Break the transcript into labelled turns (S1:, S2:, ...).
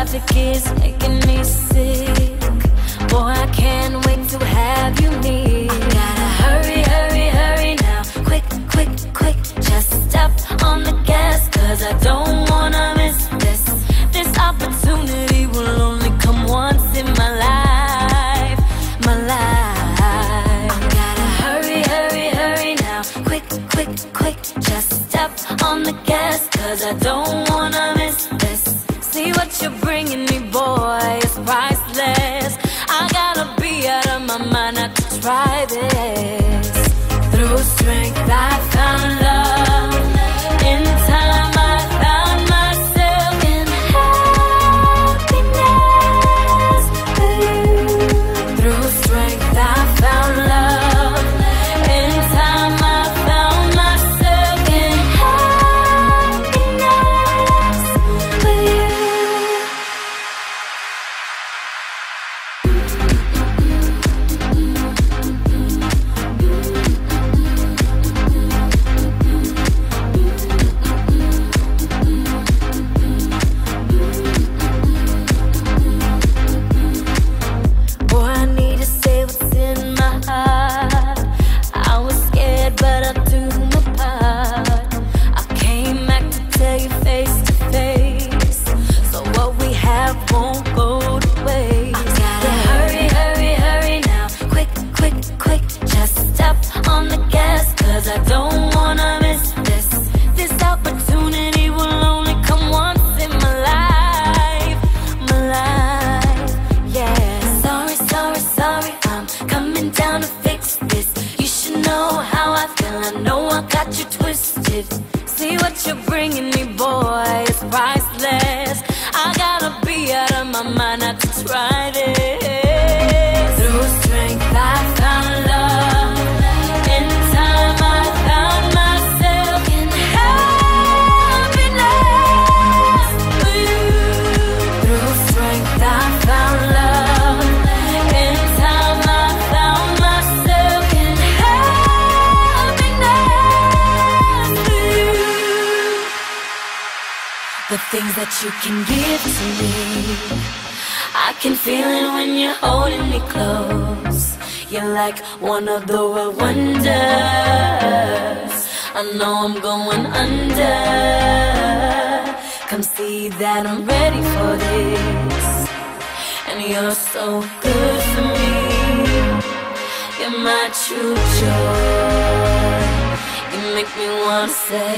S1: traffic is making me sick. Boy, I can't wait to have you near. I gotta hurry, hurry, hurry now. Quick, quick, quick, just step on the gas, cause I don't wanna miss this. This opportunity will only come once in my life, my life. I gotta hurry, hurry, hurry now. Quick, quick, quick, just step on the gas, cause I don't wanna miss this. See what you're bringing me, boy, it's priceless. I gotta be out of my mind not to try this. Through strength I found love. In time I found myself in happiness with you. Through strength I found love. In time I found myself in happiness with you. Boy, I need to say what's in my heart. I was scared, but I'll do my part. I came back to tell you face to face, so what we have won't go to waste. I gotta hurry, hurry, hurry now. Quick, quick, quick, just step on the gas, cause I don't wanna miss this. This opportunity will only come once in my life, my life, yeah. Sorry, sorry, sorry, I'm coming down to fix this. You should know how I feel, I know I got you twisted. See what you're bringing me, boy, it's priceless. I gotta be out of my mind not to try this. Through strength I found love. In time I found myself in happiness with you. Through strength I found love. In time I found myself in happiness with you. The things that you can give to me, I can feel it when you're holding me close. You're like one of the world wonders. I know I'm going under. Come see that I'm ready for this. And you're so good for me. You're my true joy. You make me wanna say